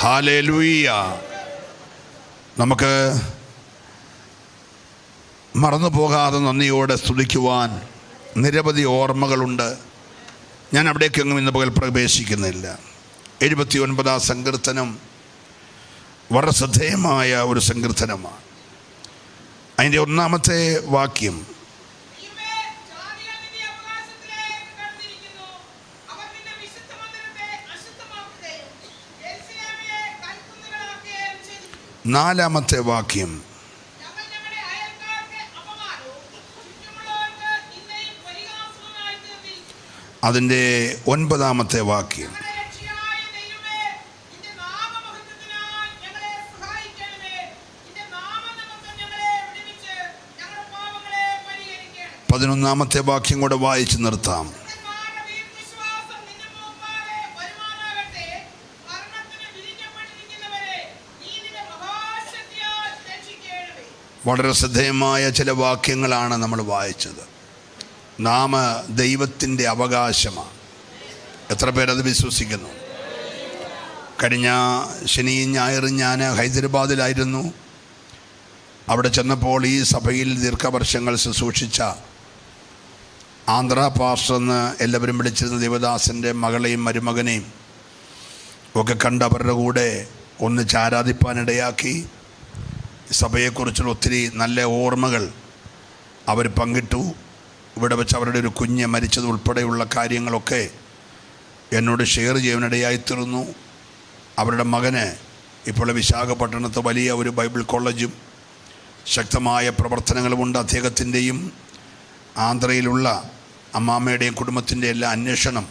Hallelujah. നമുക്ക് മറന്നു പോകാതെ നന്ദിയോടെ സ്തുതിക്കുവാൻ നിരവധി ഓർമ്മകളുണ്ട്. ഞാൻ അവിടേക്കെങ്ങും ഇന്ന് പകൽ പ്രവേശിക്കുന്നില്ല. 79 സങ്കീർത്തനം വളരെ ശ്രദ്ധേയമായ ഒരു സങ്കീർത്തനമാണ്. അതിൻ്റെ 1-ാമത്തെ വാക്യം, നാലാമത്തെ വാക്യം, അതിൻ്റെ 9-ാമത്തെ വാക്യം, പതിനൊന്നാമത്തെ വാക്യം കൂടെ വായിച്ച് നിർത്താം. വളരെ ശ്രദ്ധേയമായ ചില വാക്യങ്ങളാണ് നമ്മൾ വായിച്ചത്. നാം ദൈവത്തിൻ്റെ അവകാശമാണ്. എത്ര പേരത് വിശ്വസിക്കുന്നു? കഴിഞ്ഞ ശനിയും ഞായറും ഞാൻ ഹൈദരാബാദിലായിരുന്നു. അവിടെ ചെന്നപ്പോൾ ഈ സഭയിൽ ദീർഘവർഷങ്ങൾ ശുശ്രൂഷിച്ച ആന്ധ്ര പാസ്റ്റർ എന്ന് എല്ലാവരും വിളിച്ചിരുന്ന ദേവദാസൻ്റെ മകളെയും മരുമകനെയും ഒക്കെ കണ്ട് അവരുടെ കൂടെ ഒന്നിച്ച് ആരാധിപ്പാനിടയാക്കി. സഭയെക്കുറിച്ചുള്ള ഒത്തിരി നല്ല ഓർമ്മകൾ അവർ പങ്കിട്ടു. ഇവിടെ വെച്ച് അവരുടെ ഒരു കുഞ്ഞ് മരിച്ചത് ഉൾപ്പെടെയുള്ള കാര്യങ്ങളൊക്കെ എന്നോട് ഷെയർ ചെയ്യാനിടയായിത്തീർന്നു. അവരുടെ മകന് ഇപ്പോൾ വിശാഖപട്ടണത്ത് വലിയ ഒരു ബൈബിൾ കോളേജും ശക്തമായ പ്രവർത്തനങ്ങളുമുണ്ട്. അദ്ദേഹത്തിൻ്റെയും ആന്ധ്രയിലുള്ള അമ്മാമ്മയുടെയും കുടുംബത്തിൻ്റെ എല്ലാ അന്വേഷണം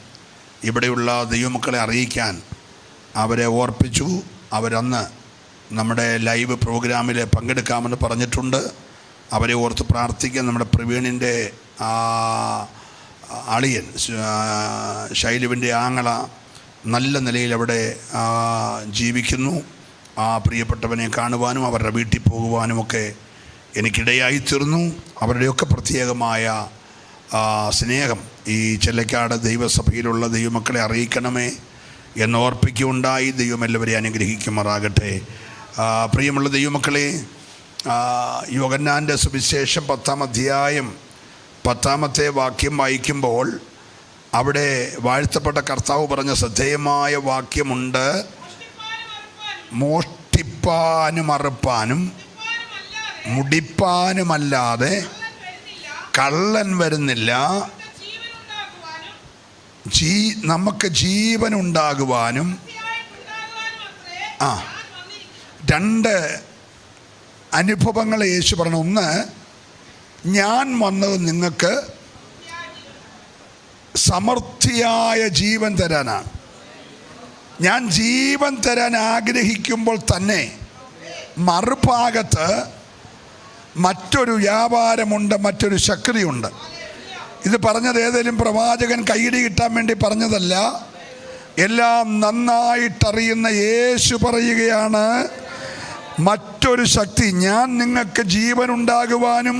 ഇവിടെയുള്ള ദൈവമക്കളെ അറിയിക്കാൻ അവരെ ഓർപ്പിച്ചു. അവരന്ന് നമ്മുടെ ലൈവ് പ്രോഗ്രാമിൽ പങ്കെടുക്കാമെന്ന് പറഞ്ഞിട്ടുണ്ട്. അവരെ ഓർത്ത് പ്രാർത്ഥിക്കാൻ നമ്മുടെ പ്രവീണിൻ്റെ അളിയൻ ശൈലുവിൻ്റെ ആങ്ങള നല്ല നിലയിൽ അവിടെ ജീവിക്കുന്നു. ആ പ്രിയപ്പെട്ടവനെ കാണുവാനും അവരുടെ വീട്ടിൽ പോകുവാനുമൊക്കെ എനിക്കിടയായിത്തീർന്നു. അവരുടെയൊക്കെ പ്രത്യേകമായ സ്നേഹം ഈ ചെല്ലക്കാട് ദൈവസഭയിലുള്ള ദൈവമക്കളെ അറിയിക്കണമേ എന്നോർപ്പിക്കുകയുണ്ടായി. ദൈവം എല്ലാവരെയും അനുഗ്രഹിക്കുമാറാകട്ടെ. പ്രിയമുള്ള ദൈവമക്കളെ, യോഹന്നാൻ്റെ സുവിശേഷം 10-ാം അധ്യായം 10-ാമത്തെ വാക്യം വായിക്കുമ്പോൾ അവിടെ വാഴ്ത്തപ്പെട്ട കർത്താവ് പറഞ്ഞ ശ്രദ്ധേയമായ വാക്യമുണ്ട്. മോഷ്ടിപ്പാനും അറുപ്പാനും മുടിപ്പാനുമല്ലാതെ കള്ളൻ വരുന്നില്ല, നമുക്ക് ജീവനുണ്ടാകുവാനും. രണ്ട് അനുഭവങ്ങൾ യേശു പറഞ്ഞു. ഒന്ന്, ഞാൻ വന്നത് നിങ്ങൾക്ക് സമൃദ്ധിയായ ജീവൻ തരാനാണ്. ഞാൻ ജീവൻ തരാൻ ആഗ്രഹിക്കുമ്പോൾ തന്നെ മറുഭാഗത്ത് മറ്റൊരു വ്യാപാരമുണ്ട്, മറ്റൊരു ശക്തിയുണ്ട്. ഇത് പറഞ്ഞത് ഏതെങ്കിലും പ്രവാചകൻ കൈയിടി കിട്ടാൻ വേണ്ടി പറഞ്ഞതല്ല. എല്ലാം നന്നായിട്ടറിയുന്ന യേശു പറയുകയാണ്, മറ്റൊരു ശക്തി, ഞാൻ നിങ്ങൾക്ക് ജീവനുണ്ടാകുവാനും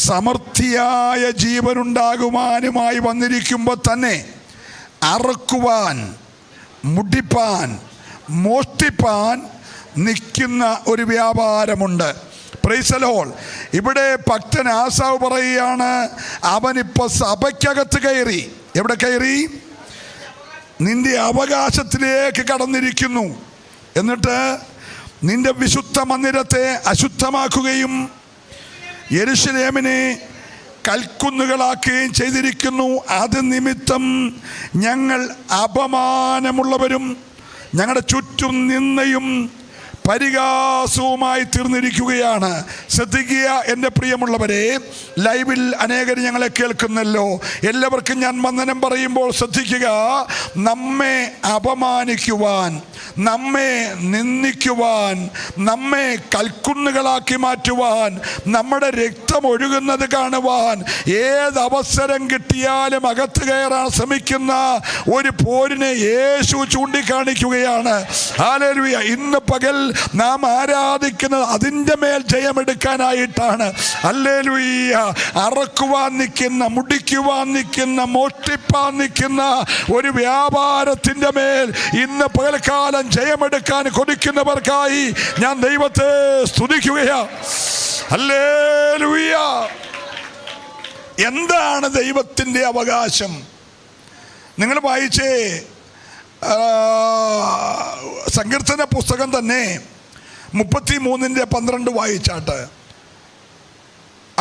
സമൃദ്ധിയായ ജീവനുണ്ടാകുവാനുമായി വന്നിരിക്കുമ്പോൾ തന്നെ അറുക്കുവാൻ, മുടിപ്പാൻ, മോഷ്ടിപ്പാൻ നിൽക്കുന്ന ഒരു വ്യാപാരമുണ്ട്. Price the Lord. ഇവിടെ ഭക്തൻ ആസാവ് പറയുകയാണ്, അവനിപ്പോൾ സഭയ്ക്കകത്ത് കയറി. എവിടെ കയറി? നിന്റെ അവകാശത്തിലേക്ക് കടന്നിരിക്കുന്നു. എന്നിട്ട് നിന്റെ വിശുദ്ധ മന്ദിരത്തെ അശുദ്ധമാക്കുകയും യെരൂശലേമിനെ കൽക്കുന്നുകളാക്കുകയും ചെയ്തിരിക്കുന്നു. അത് നിമിത്തം ഞങ്ങൾ അപമാനമുള്ളവരും ഞങ്ങളുടെ ചുറ്റും നിന്നയും പരിഹാസവുമായി തീർന്നിരിക്കുകയാണ്. ശ്രദ്ധിക്കുക എൻ്റെ പ്രിയമുള്ളവരെ, ലൈവിൽ അനേകർ ഞങ്ങളെ കേൾക്കുന്നല്ലോ. എല്ലാവർക്കും ഞാൻ വന്ദനം പറയുമ്പോൾ ശ്രദ്ധിക്കുക. നമ്മെ അപമാനിക്കുവാൻ, നമ്മെ നിന്ദിക്കുവാൻ, നമ്മെ കൽക്കുന്നുകളാക്കി മാറ്റുവാൻ, നമ്മുടെ രക്തം ഒഴുകുന്നത് കാണുവാൻ ഏതവസരം കിട്ടിയാലും അകത്ത് കയറാൻ ശ്രമിക്കുന്ന ഒരു പോരിനെ യേശു ചൂണ്ടിക്കാണിക്കുകയാണ്. ഹല്ലേലൂയ. ഇന്ന് പകൽ നാം ആരാധിക്കുന്നത് അതിൻ്റെ മേൽ ജയമെടുക്കാനായിട്ടാണ്. ഹല്ലേലൂയ. അറക്കുവാൻ നിൽക്കുന്ന, മുടിക്കുവാൻ നിൽക്കുന്ന, മോഷ്ടിപ്പാൻ നിൽക്കുന്ന ഒരു വ്യാപാരത്തിൻ്റെ മേൽ ഇന്ന് പകൽക്കാല പകൽക്കാലം ജയമെടുക്കാൻ കൊതിക്കുന്നവർക്കായി ഞാൻ ദൈവത്തെ സ്തുതിക്കുകയാ. ഹല്ലേലൂയ. എന്താണ് ദൈവത്തിൻ്റെ അവകാശം? നിങ്ങൾ വായിച്ചേ സങ്കീർത്തന പുസ്തകം തന്നെ 33:12 വായിച്ചാട്ട്.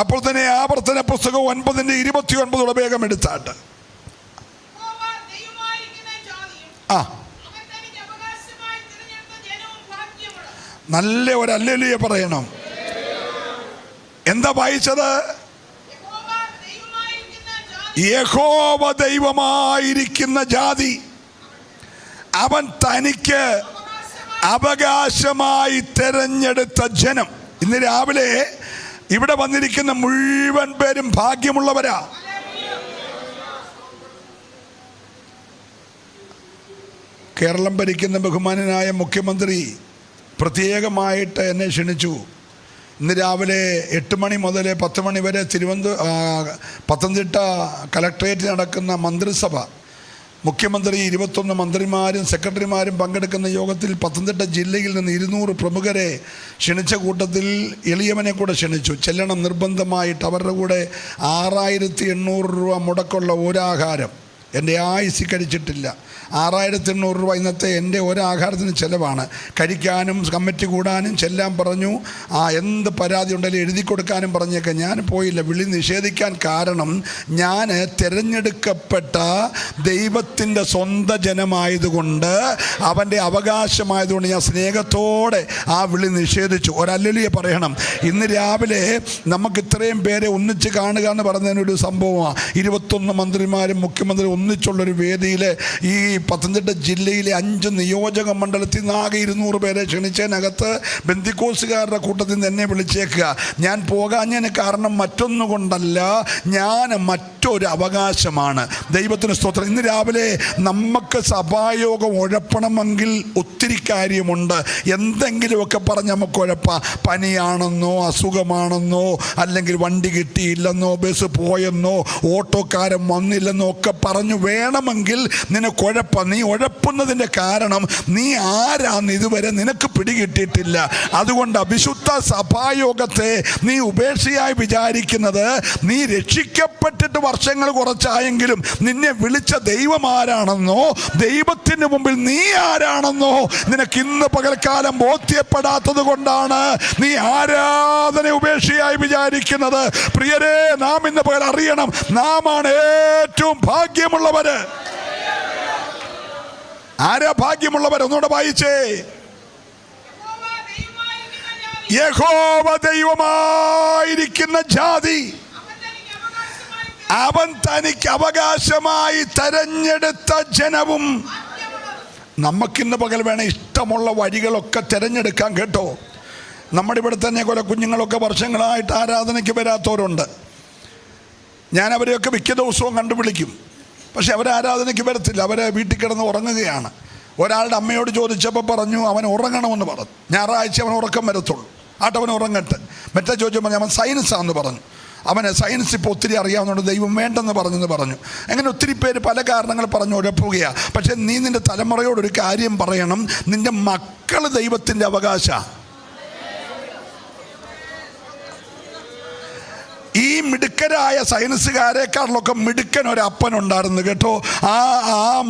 അപ്പോൾ തന്നെ ആവർത്തന പുസ്തകം 9:29 വേഗം എടുത്താട്ട്. നല്ല ഒരു ഹല്ലേലൂയ പറയണം. എന്താ വായിച്ചത്? യഹോവ ദൈവമായിരിക്കുന്ന ജാതി, അവൻ തനിക്ക് അവകാശമായി തെരഞ്ഞെടുത്ത ജനം. ഇന്ന് രാവിലെ ഇവിടെ വന്നിരിക്കുന്ന മുഴുവൻ പേരും ഭാഗ്യമുള്ളവരാ. കേരളം ഭരിക്കുന്ന ബഹുമാനനായ മുഖ്യമന്ത്രി പ്രത്യേകമായിട്ട് എന്നെ ക്ഷണിച്ചു. ഇന്ന് രാവിലെ 8 മണി മുതൽ 10 മണി വരെ പത്തനംതിട്ട കലക്ട്രേറ്റിൽ നടക്കുന്ന മന്ത്രിസഭ, മുഖ്യമന്ത്രി 21 മന്ത്രിമാരും സെക്രട്ടറിമാരും പങ്കെടുക്കുന്ന യോഗത്തിൽ പത്തനംതിട്ട ജില്ലയിൽ നിന്ന് 200 പ്രമുഖരെ ക്ഷണിച്ച കൂട്ടത്തിൽ എളിയവനെ കൂടെ ക്ഷണിച്ചു. ചെല്ലണം നിർബന്ധമായിട്ട്. അവരുടെ കൂടെ 6800 രൂപ മുടക്കുള്ള ഒരാഹാരം എൻ്റെ ആയുസ്സിൽ കഴിച്ചിട്ടില്ല. 6800 രൂപ ഇന്നത്തെ എൻ്റെ ഒരാഹാരത്തിന് ചിലവാണ്. കഴിക്കാനും കമ്മിറ്റി കൂടാനും ചെല്ലാൻ പറഞ്ഞു. എന്ത് പരാതി ഉണ്ടെങ്കിലും എഴുതി കൊടുക്കാനും പറഞ്ഞേക്കെ. ഞാൻ പോയില്ല. വിളി നിഷേധിക്കാൻ കാരണം ഞാൻ തിരഞ്ഞെടുക്കപ്പെട്ട ദൈവത്തിൻ്റെ സ്വന്തം ജനമായതുകൊണ്ട്, അവൻ്റെ അവകാശമായതുകൊണ്ട് ഞാൻ സ്നേഹത്തോടെ ആ വിളി നിഷേധിച്ചു. ഒരല്ലേലൂയ പറയണം. ഇന്ന് രാവിലെ നമുക്ക് ഇത്രയും പേരെ ഒന്നിച്ച് കാണുക എന്ന് പറയുന്നതിനൊരു സംഭവമാണ്. 21 മന്ത്രിമാരും മുഖ്യമന്ത്രി ഒന്നിച്ചുള്ളൊരു വേദിയിൽ ഈ പത്തനംതിട്ട ജില്ലയിലെ 5 നിയോജക മണ്ഡലത്തിൽ നിന്ന് ആകെ 200 പേരെ ക്ഷണിച്ചതിനകത്ത് ബന്ധിക്കോസുകാരുടെ കൂട്ടത്തിൽ നിന്ന് എന്നെ വിളിച്ചേക്കുക. ഞാൻ പോകാഞ്ഞതിന് കാരണം മറ്റൊന്നുകൊണ്ടല്ല, ഞാൻ മറ്റൊരു അവകാശമാണ്. ദൈവത്തിന് സ്തോത്രം. ഇന്ന് രാവിലെ നമുക്ക് സഭായോഗം ഉഴപ്പണമെങ്കിൽ ഒത്തിരി കാര്യമുണ്ട്. എന്തെങ്കിലുമൊക്കെ പറഞ്ഞ് നമുക്ക് ഉഴപ്പാം. പനിയാണെന്നോ, അസുഖമാണെന്നോ, അല്ലെങ്കിൽ വണ്ടി കിട്ടിയില്ലെന്നോ, ബസ് പോയെന്നോ, ഓട്ടോക്കാരൻ വന്നില്ലെന്നോ ഒക്കെ പറഞ്ഞു വേണമെങ്കിൽ നിനക്ക് ഉഴപ്പാം. നീ ഉഴപ്പുന്നതിൻ്റെ കാരണം നീ ആരാന്ന് ഇതുവരെ നിനക്ക് പിടികിട്ടിയിട്ടില്ല. അതുകൊണ്ട് വിശുദ്ധ സഭായോഗത്തെ നീ ഉപേക്ഷയായി വിചാരിക്കുന്നത്, നീ രക്ഷിക്കപ്പെട്ടിട്ട് വർഷങ്ങൾ കുറച്ചായെങ്കിലും നിന്നെ വിളിച്ച ദൈവം ആരാണെന്നോ, ദൈവത്തിന് മുമ്പിൽ നീ ആരാണെന്നോ നിനക്ക് ഇന്ന് പകൽക്കാലം ബോധ്യപ്പെടാത്തത് കൊണ്ടാണ് നീ ആരാധന ഉപേക്ഷയായി വിചാരിക്കുന്നത്. പ്രിയരെ, നാം ഇന്ന് പകൽ അറിയണം, നാമാണ് ഏറ്റവും ഭാഗ്യമുള്ളവര്. ആരാ ഭാഗ്യമുള്ളവർ? ഒന്നുകൂടെ വായിച്ചേ. യഹോവ ദൈവമായിരിക്കുന്ന ജാതി, അവൻ തനിക്ക് അവകാശമായി തെരഞ്ഞെടുത്ത ജനവും. നമുക്കിന്ന് പകൽ വേണം ഇഷ്ടമുള്ള വഴികളൊക്കെ തിരഞ്ഞെടുക്കാൻ, കേട്ടോ. നമ്മുടെ ഇവിടെ തന്നെ കുറെ കുഞ്ഞുങ്ങളൊക്കെ വർഷങ്ങളായിട്ട് ആരാധനയ്ക്ക് വരാത്തവരുണ്ട്. ഞാൻ അവരെയൊക്കെ മിക്ക ദിവസവും കണ്ടുപിടിക്കും. പക്ഷെ അവർ ആരാധനയ്ക്ക് വരത്തില്ല. അവർ വീട്ടിൽ കിടന്ന് ഉറങ്ങുകയാണ്. ഒരാളുടെ അമ്മയോട് ചോദിച്ചപ്പോൾ പറഞ്ഞു അവൻ ഉറങ്ങണമെന്ന് പറഞ്ഞു. ഞായറാഴ്ച അവൻ ഉറക്കം വരത്തുള്ളൂ, അവൻ ഉറങ്ങട്ടെ. മറ്റേ ചോദിച്ചപ്പോൾ അവൻ സയൻസാണെന്ന് പറഞ്ഞു. അവന് സയൻസ് ഇപ്പോൾ ഒത്തിരി അറിയാവുന്നതുകൊണ്ട് ദൈവം വേണ്ടെന്ന് പറഞ്ഞു. അങ്ങനെ ഒത്തിരി പേര് പല കാരണങ്ങൾ പറഞ്ഞു ഉഴപ്പുകയാണ്. പക്ഷെ നീ നിൻ്റെ തലമുറയോടൊരു കാര്യം പറയണം, നിൻ്റെ മക്കൾ ദൈവത്തിൻ്റെ അവകാശമാണ്. ഈ മിടുക്കരായ സയൻസുകാരെക്കാളിലൊക്കെ മിടുക്കൻ ഒരു അപ്പനുണ്ടായിരുന്നു, കേട്ടോ. ആ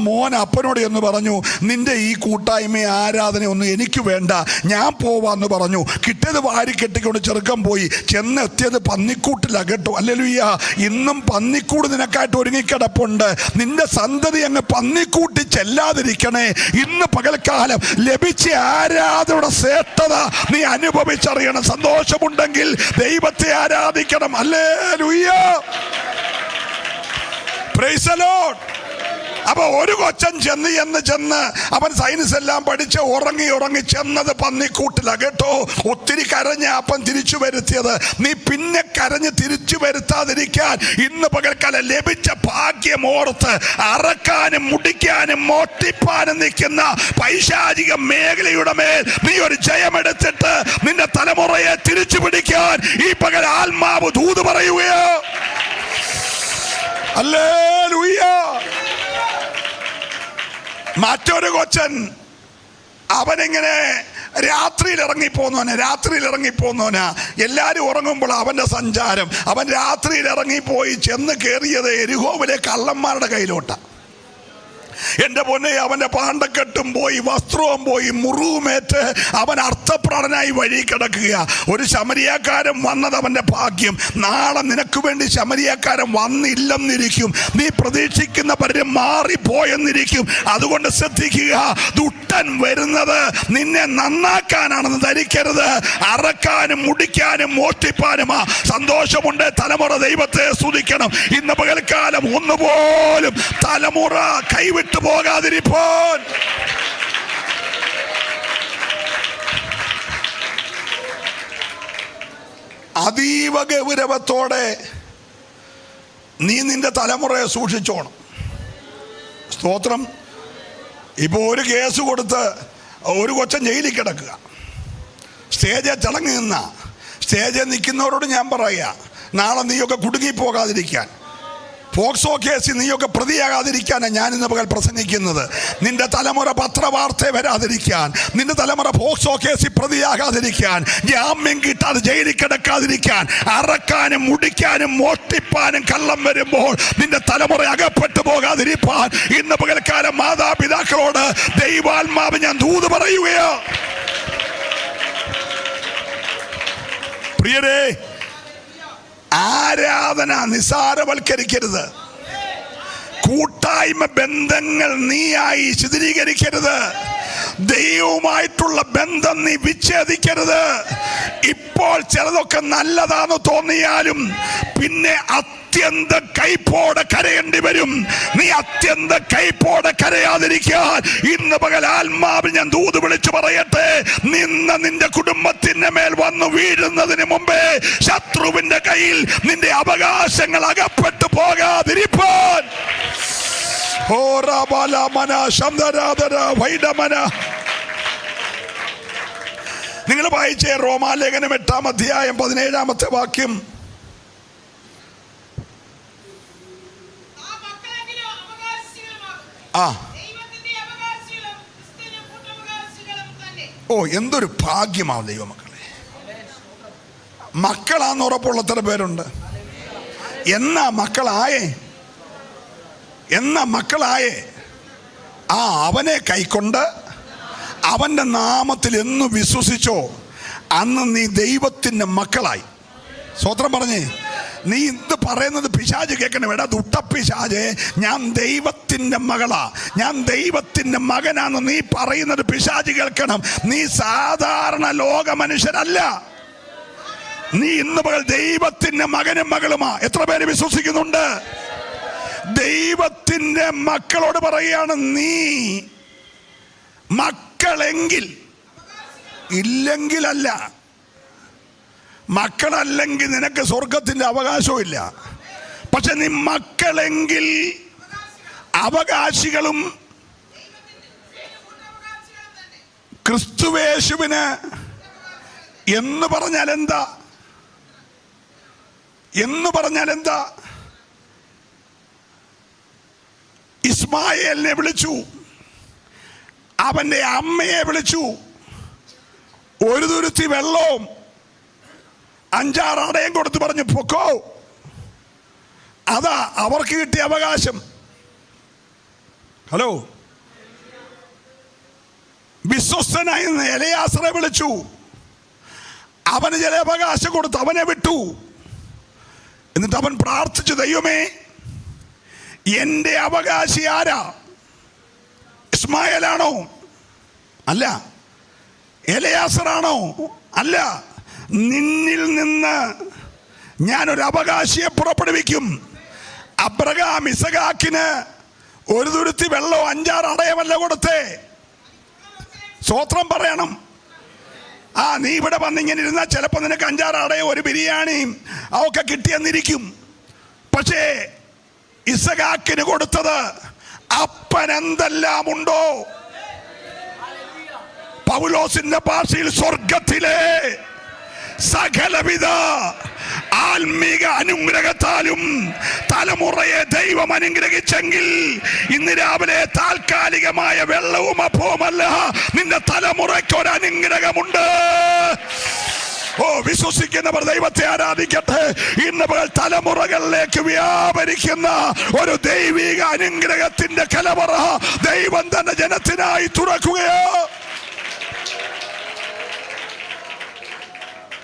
മോൻ അപ്പനോട് എന്ന് പറഞ്ഞു, നിന്റെ ഈ കൂട്ടായ്മ ആരാധനയൊന്നും എനിക്ക് വേണ്ട, ഞാൻ പോവാന്ന് പറഞ്ഞു. കിട്ടിയത് വാരി കെട്ടിക്കൊണ്ട് ചെറുക്കം പോയി. ചെന്നെത്തിയത് പന്നിക്കൂട്ടില്ല, കേട്ടോ. ഹല്ലേലൂയ. ഇന്നും പന്നിക്കൂട് നിനക്കായിട്ട് ഒരുങ്ങിക്കിടപ്പുണ്ട്. നിന്റെ സന്തതി അങ്ങ് പന്നിക്കൂട്ടി ചെല്ലാതിരിക്കണേ. ഇന്ന് പകൽക്കാലം ലഭിച്ച ആരാധനയുടെ ശ്രേഷ്ഠത നീ അനുഭവിച്ചറിയണം. സന്തോഷമുണ്ടെങ്കിൽ ദൈവത്തെ ആരാധിക്കണം. ഹല്ലേലൂയ. Price the Lord. അപ്പൊ ഒരു കൊച്ചൻ ചെന്ന് അവൻ സയൻസ് എല്ലാം പഠിച്ച് ഉറങ്ങി ചെന്നത് പന്നിക്കൂട്ടില്ല, കേട്ടോ. ഒത്തിരി കരഞ്ഞ അപ്പൻ തിരിച്ചു വരുത്തിയത്. നീ പിന്നെ കരഞ്ഞ് തിരിച്ചു വരുത്താതിരിക്കാൻ ഇന്ന് പകൽക്കാലം ലഭിച്ച ഭാഗ്യമോർത്ത് അറക്കാനും മുടിക്കാനും മോട്ടിപ്പാനും നിൽക്കുന്ന പൈശാചിക മേഖലയുടെ മേൽ നീ ഒരു ജയമെടുത്തിട്ട് നിന്റെ തലമുറയെ തിരിച്ചു പിടിക്കാൻ ഈ പകൽ ആത്മാവ് ദൂത് പറയുകയോ. ഹല്ലേലൂയ. മറ്റൊരു കൊച്ചൻ അവനിങ്ങനെ രാത്രിയിൽ ഇറങ്ങിപ്പോന്നവനാ. എല്ലാവരും ഉറങ്ങുമ്പോൾ അവൻ്റെ സഞ്ചാരം. അവൻ രാത്രിയിൽ ഇറങ്ങിപ്പോയി ചെന്ന് കയറിയത് യെരിഹോവിലെ കള്ളന്മാരുടെ കയ്യിലോട്ടാണ്. എൻ്റെ പൊന്നെ, അവൻ്റെ പാണ്ടക്കെട്ടും പോയി, വസ്ത്രവും പോയി, മുറിവുമേറ്റ് അവൻ അർത്ഥപ്രാണനായി വഴി കിടക്കുക. ഒരു ശമരിയാക്കാരൻ വന്നത് അവൻ്റെ ഭാഗ്യം. നാളെ നിനക്ക് വേണ്ടി ശമരിയാക്കാരൻ വന്നില്ലെന്നിരിക്കും. നീ പ്രതീക്ഷിക്കുന്ന പലരും മാറിപ്പോയെന്നിരിക്കും. അതുകൊണ്ട് ശ്രദ്ധിക്കുക, ദുഷ്ടൻ വരുന്നത് നിന്നെ നന്നാക്കാനാണെന്ന് ധരിക്കരുത്. അറക്കാനും മുടിക്കാനും മോഷ്ടിപ്പാനുമാ. സന്തോഷമുണ്ട്, തലമുറ ദൈവത്തെ സ്തുതിക്കണം. ഇന്ന് പകൽക്കാലം ഒന്നുപോലും തലമുറ കൈവിട്ട് പോകാതിരിപ്പാൻ അതീവ ഗൗരവത്തോടെ നീ നിന്റെ തലമുറയെ സൂക്ഷിച്ചോണം. സ്തോത്രം. ഇപ്പോൾ ഒരു കേസ് കൊടുത്ത് ഒരു കൊച്ചൻ ജയിലിൽ കിടക്കുക. സ്റ്റേജിൽ തിളങ്ങി സ്റ്റേജിൽ നിൽക്കുന്നവരോട് ഞാൻ പറയുക, നാളെ നീയൊക്കെ കുടുങ്ങിപ്പോകാതിരിക്കാൻ, പോക്സോ കേസിൽ നീയൊക്കെ പ്രതിയാകാതിരിക്കാനാണ് ഞാൻ ഇന്ന് പകൽ പ്രസംഗിക്കുന്നത്. നിന്റെ തലമുറ പത്രവാർത്ത വരാതിരിക്കാൻ, നിന്റെ തലമുറ പോക്സോ കേസിൽ പ്രതിയാകാതിരിക്കാൻ, ജാമ്യം കിട്ടാതെ ജയിലിൽ കിടക്കാതിരിക്കാൻ, അറക്കാനും മുടിക്കാനും മോഷ്ടിപ്പാനും കള്ളം വരുമ്പോൾ നിന്റെ തലമുറ അകപ്പെട്ടു പോകാതിരിക്കാൻ ഇന്ന് പകൽക്കാലം മാതാപിതാക്കളോട് ദൈവാത്മാവ് ഞാൻ ദൂത് പറയുകയോ. പ്രിയരേ, ആരാധന നിസാരവൽക്കരിക്കരുത്. കൂട്ടായ്മ ബന്ധങ്ങൾ നീയായി ചിത്രീകരിക്കരുത്. ദൈവവുമായിട്ടുള്ള ബന്ധം നീ വിച്ഛേദിക്കരുത്. ഇപ്പോൾ ചിലതൊക്കെ നല്ലതാണെന്ന് തോന്നിയാലും പിന്നെ അത്യന്ത കൈപ്പോടെ കരയേണ്ടി വരും. നീ അത്യന്ത കൈപ്പോടെ കരയാതിരിക്കാൻ ഇന്ന് പകൽ ആത്മാവിൽ ഞാൻ ദൂത് വിളിച്ചു പറയട്ടെ. നിന്റെ കുടുംബത്തിന്റെ മേൽ വന്നു വീഴുന്നതിന് മുമ്പേ ശത്രുവിന്റെ കയ്യിൽ നിന്റെ അവകാശങ്ങൾ അകപ്പെട്ടു പോകാതിരിപ്പാൻ. നിങ്ങൾ വായിച്ചേ റോമാലേഖനം 8-ാം അധ്യായം 17-ാമത്തെ വാക്യം. ഓ, എന്തൊരു ഭാഗ്യമാണ് ദൈവമക്കളെ. മക്കളാന്ന് ഉറപ്പുള്ള എത്ര പേരുണ്ട്? എന്നാ മക്കളായേ അവനെ കൈക്കൊണ്ട് അവൻ്റെ നാമത്തിൽ എന്ന് വിശ്വസിച്ചോ അന്ന് നീ ദൈവത്തിൻ്റെ മക്കളായി. സ്വത്രം പറഞ്ഞേ. നീ ഇത് പറയുന്നത് പിശാച് കേൾക്കണം. എടാ ദുഷ്ടപ്പിശാചേ, ഞാൻ ദൈവത്തിൻ്റെ മകളാ, ഞാൻ ദൈവത്തിൻ്റെ മകനാന്ന് നീ പറയുന്നത് പിശാച് കേൾക്കണം. നീ സാധാരണ ലോക മനുഷ്യരല്ല. നീ ഇന്ന് പകൽ ദൈവത്തിൻ്റെ മകനും മകളുമാ. എത്ര പേര് വിശ്വസിക്കുന്നുണ്ട്? ദൈവത്തിൻ്റെ മക്കളോട് പറയുകയാണ്, നീ മക്കളെങ്കിൽ, ഇല്ലെങ്കിലല്ല. മക്കളല്ലെങ്കിൽ നിനക്ക് സ്വർഗത്തിന്റെ അവകാശവും ഇല്ല. പക്ഷെ നീ മക്കളെങ്കിൽ അവകാശികളും ക്രിസ്തുവേശുവിന്. എന്ന് പറഞ്ഞാൽ എന്താ? ഇസ്മായേലിനെ വിളിച്ചു, അവന്റെ അമ്മയെ വിളിച്ചു, ഒരു തുരുത്തി വെള്ളവും 5-6 അടയും കൊടുത്ത് പറഞ്ഞു പൊക്കോ. അതാ അവർക്ക് കിട്ടിയ അവകാശം. ഹലോ, വിശ്വസ്തനായി എലയാസറെ വിളിച്ചു, അവന് ചില അവകാശം കൊടുത്ത് അവനെ വിട്ടു. എന്നിട്ട് അവൻ പ്രാർത്ഥിച്ചു, ദൈവമേ, എന്റെ അവകാശി ആരാ? ഇസ്മായേലാണോ? അല്ല. എലയാസറാണോ? അല്ല. നിന്നിൽ നിന്ന് ഞാനൊരു അവകാശിയെ പുറപ്പെടുവിക്കും. അബ്രഹാം ഇസഹാക്കിന് ഒരു തുരുത്തി വെള്ളവും 5-6 അടയമല്ല കൊടുത്തേ. സ്തോത്രം പറയണം. നീ ഇവിടെ വന്നിങ്ങനെ ഇരുന്നാൽ ചിലപ്പോൾ നിനക്ക് 5-6 അടയും ഒരു ബിരിയാണിയും ഒക്കെ കിട്ടിയെന്നിരിക്കും. പക്ഷേ ഇസഹാക്കിന് കൊടുത്തത് അപ്പൻ എന്തെല്ലാം ഉണ്ടോ, പൗലോസിന്റെ ഭാഷയിൽ സ്വർഗത്തിലെ സകലവിധ ആത്മീക അനുഗ്രഹത്താൽ കൊടുത്താലും തലമുറയെ ദൈവം അനുഗ്രഹിച്ചെങ്കിൽ ഇന്ന് രാവിലെ താൽക്കാലികമായ വെള്ളവും അപ്പവുമല്ല, നിന്റെ തലമുറയ്ക്ക് ഒരു അനുഗ്രഹമുണ്ട്. ഓ, വിശ്വസിക്കുന്നവർ ദൈവത്തെ ആരാധിക്കട്ടെ. ഇന്ന് തലമുറകളിലേക്ക് വ്യാപരിക്കുന്ന ഒരു ദൈവിക അനുഗ്രഹത്തിന്റെ കലവറ ദൈവം തന്നെ ജനത്തിനായി തുറക്കുകയോ.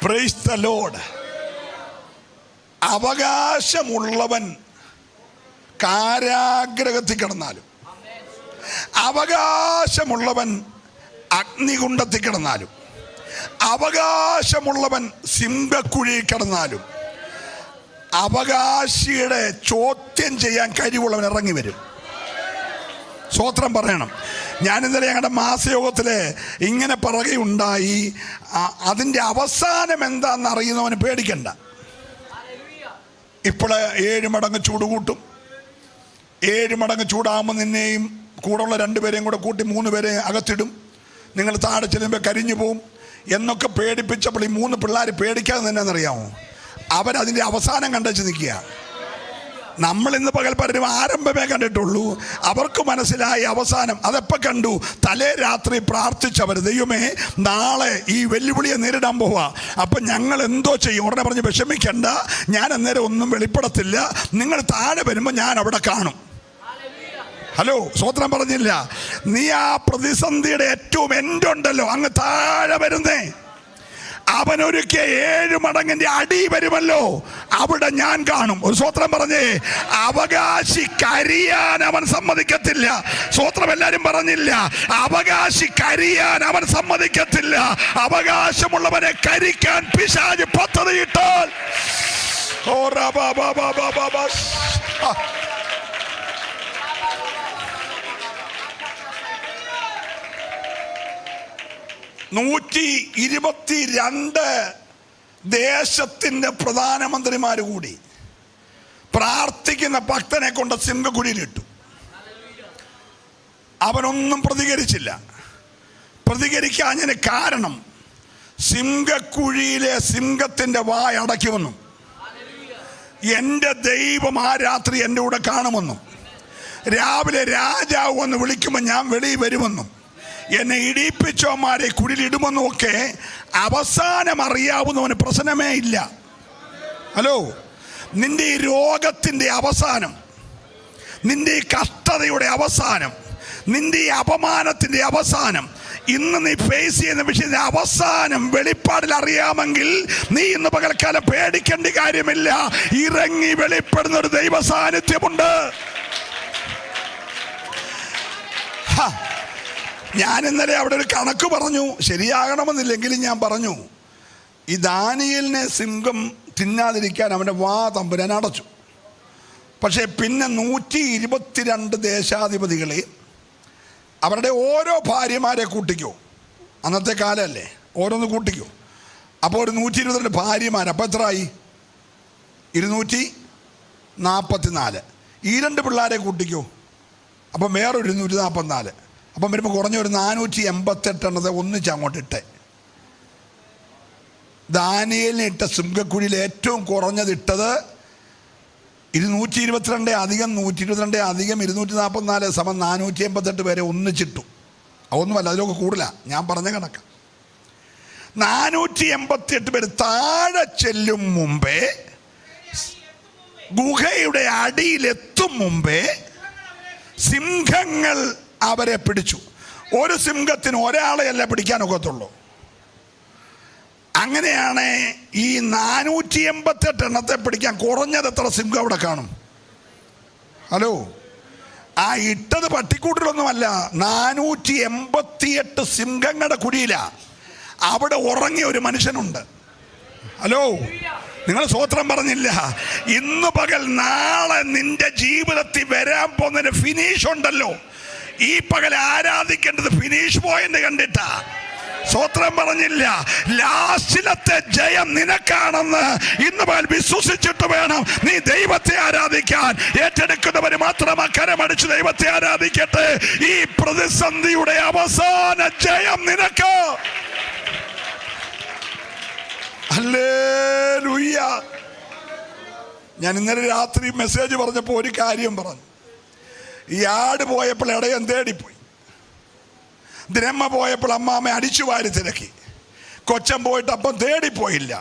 Praise the lord. അവകാശമുള്ളവൻ കാരാഗ്രഹത്തിൽ കിടന്നാലും, അവകാശമുള്ളവൻ അഗ്നികുണ്ഡത്തിൽ കിടന്നാലും, അവകാശമുള്ളവൻ സിംഹക്കുഴി കിടന്നാലും, അവകാശിയുടെ ചോദ്യം ചെയ്യാൻ കഴിവുള്ളവൻ ഇറങ്ങി വരും. സ്തോത്രം പറയണം. ഞാൻ ഇന്നലെ ഞങ്ങളുടെ മാസയോഗത്തിൽ ഇങ്ങനെ പറയുകയുണ്ടായി, അതിൻ്റെ അവസാനം എന്താണെന്ന് അറിയുന്നവന് പേടിക്കണ്ട. ഇപ്പോൾ 7 മടങ്ങ് ചൂട് കൂട്ടും. 7 മടങ്ങ് ചൂടാകുമ്പോൾ നിന്നെയും കൂടെയുള്ള 2 പേരെയും കൂടെ കൂട്ടി 3 പേരെ അകത്തിടും. നിങ്ങൾ താഴെ ചെല്ലുമ്പോൾ കരിഞ്ഞു പോവും എന്നൊക്കെ പേടിപ്പിച്ചപ്പോൾ ഈ 3 പിള്ളേർ പേടിക്കാതെ തന്നെയെന്നറിയാമോ? അവരതിൻ്റെ അവസാനം കണ്ടുവച്ച് നിൽക്കുക. നമ്മൾ ഇന്ന് പകൽ പലരും ആരംഭമേ കണ്ടിട്ടുള്ളൂ. അവർക്ക് മനസ്സിലായി അവസാനം. അതെപ്പോൾ കണ്ടു? തലേ രാത്രി പ്രാർത്ഥിച്ചവർ, ദൈവമേ നാളെ ഈ വെല്ലുവിളിയെ നേരിടാൻ പോവാ, അപ്പം ഞങ്ങൾ എന്തോ ചെയ്യും? ഉടനെ പറഞ്ഞ് വിഷമിക്കണ്ട, ഞാൻ അന്നേരം ഒന്നും വെളിപ്പെടത്തില്ല, നിങ്ങൾ താഴെ വരുമ്പോൾ ഞാൻ അവിടെ കാണും. ഹലോ, സ്വത്രം പറഞ്ഞില്ല. നീ ആ പ്രതിസന്ധിയുടെ ഏറ്റവും എൻ്റെ ഉണ്ടല്ലോ, അങ്ങ് താഴെ വരുന്നേ, അവനൊരുക്കിയ 7 മടങ്ങിന്റെ അടി വരുമല്ലോ, അവിടെ ഞാൻ കാണും. ഒരു സ്വത്രം പറഞ്ഞേ. അവകാശി കരിയാൻ അവൻ സമ്മതിക്കത്തില്ല. സ്വത്രം എല്ലാരും പറഞ്ഞില്ല. അവകാശി കരിയാൻ അവൻ സമ്മതിക്കത്തില്ല. അവകാശമുള്ളവനെ കരിക്കാൻ പിശാച് പദ്ധതിയിട്ടാൽ 122 ദേശത്തിന്റെ പ്രധാനമന്ത്രിമാർ കൂടി പ്രാർത്ഥിക്കുന്ന ഭക്തനെ കൊണ്ട് സിംഹക്കുഴിയിലിട്ടു. അവനൊന്നും പ്രതികരിച്ചില്ല. പ്രതികരിക്കാഞ്ഞതിന് കാരണം സിംഹക്കുഴിയിലെ സിംഹത്തിന്റെ വായ അടയ്ക്കുമെന്നും എൻ്റെ ദൈവം ആ രാത്രി എൻ്റെ കൂടെ കാണുമെന്നും രാവിലെ രാജാവ് വന്ന് വിളിക്കുമ്പോൾ ഞാൻ വെളിയിൽ വരുമെന്നും എന്നെ ഇടിപ്പിച്ചവന്മാരെ കുഴിയിലിടുമെന്നും ഒക്കെ അവസാനം അറിയാവുന്നവന് പ്രശ്നമേ ഇല്ല. ഹലോ, നിന്റെ ഈ രോഗത്തിൻ്റെ അവസാനം, നിന്റെ ഈ കഷ്ടതയുടെ അവസാനം, നിന്റെ ഈ അപമാനത്തിൻ്റെ അവസാനം, ഇന്ന് നീ ഫേസ് ചെയ്യുന്ന വിഷയത്തിന്റെ അവസാനം വെളിപ്പാടിൽ അറിയാമെങ്കിൽ നീ ഇന്ന് പകൽക്കാലം പേടിക്കേണ്ട കാര്യമില്ല. ഇറങ്ങി വെളിപ്പെടുന്ന ഒരു ദൈവ സാന്നിധ്യമുണ്ട്. ഞാൻ ഇന്നലെ അവിടെ ഒരു കണക്ക് പറഞ്ഞു, ശരിയാകണമെന്നില്ലെങ്കിലും ഞാൻ പറഞ്ഞു, ഈ ദാനിയേലിനെ സിംഹം തിന്നാതിരിക്കാൻ അവൻ്റെ വാ തമ്പുരാൻ അടച്ചു. പക്ഷേ പിന്നെ 122 ദേശാധിപതികളെ അവരുടെ ഓരോ ഭാര്യമാരെ കൂട്ടിക്കോ, അന്നത്തെ കാലമല്ലേ, ഓരോന്ന് കൂട്ടിക്കോ. അപ്പോൾ ഒരു 122 ഭാര്യമാർ, അപ്പോൾ എത്രയായി? 244. ഈ 2 പിള്ളേരെ കൂട്ടിക്കോ, അപ്പം വേറൊരു 244. അപ്പം വരുമ്പോൾ കുറഞ്ഞ ഒരു 488 ഒന്നിച്ച് അങ്ങോട്ട് ഇട്ടേ. ദാനിയേലിനെ ഇട്ട സിംഹക്കുഴിയിൽ ഏറ്റവും കുറഞ്ഞത് ഇട്ടത് 222 അധികം 122 അധികം 244 സമം 488 പേരെ ഒന്നിച്ചിട്ടു. അതൊന്നുമല്ല, അതിലൊക്കെ കൂടുതലാണ്, ഞാൻ പറഞ്ഞ കണക്ക്. 488 പേര് താഴെ ചെല്ലും മുമ്പേ, ഗുഹയുടെ അടിയിലെത്തും മുമ്പേ സിംഹങ്ങൾ അവരെ പിടിച്ചു. ഒരു സിംഹത്തിന് ഒരാളെയല്ല പിടിക്കാനൊക്കത്തുള്ളൂ. അങ്ങനെയാണ് ഈ 488 എണ്ണത്തെ പിടിക്കാൻ കുറഞ്ഞത് എത്ര സിംഹം അവിടെ കാണും? ഹലോ, ആ ഇട്ടത് പട്ടിക്കൂട്ടിലൊന്നുമല്ല, 488 സിംഹങ്ങളുടെ കുഴിയില. അവിടെ ഉറങ്ങിയ ഒരു മനുഷ്യനുണ്ട്. ഹലോ, നിങ്ങൾ സ്വോത്രം പറഞ്ഞില്ല. ഇന്ന് പകൽ നാളെ നിന്റെ ജീവിതത്തിൽ വരാൻ പോകുന്നതിന് ഫിനിഷ് ഉണ്ടല്ലോ. ഈ പകൽ ആരാധിക്കേണ്ടത് ഫിനിഷ് പോയിന്റ് കണ്ടിട്ടാ. സ്വോത്രം പറഞ്ഞില്ല. ലാസ്റ്റിലത്തെ ജയം നിനക്കാണെന്ന് ഇന്ന് പകൽ വിശ്വസിച്ചിട്ട് വേണം നീ ദൈവത്തെ ആരാധിക്കാൻ. ഏറ്റെടുക്കുന്നവര് മാത്രം കരമടിച്ച് ദൈവത്തെ ആരാധിക്കട്ടെ. ഈ പ്രതിസന്ധിയുടെ അവസാന ജയം നിനക്ക്. ഹല്ലേലൂയ. ഞാൻ ഇന്നലെ രാത്രി മെസ്സേജ് പറഞ്ഞപ്പോൾ ഒരു കാര്യം പറഞ്ഞു. ഈ ആട് പോയപ്പോൾ ഇടയൻ തേടിപ്പോയി, ദിനമ്മ പോയപ്പോൾ അമ്മാമ്മ അടിച്ചു വാരി തിരക്കി, കൊച്ചൻ പോയിട്ട് അപ്പം തേടിപ്പോയില്ല.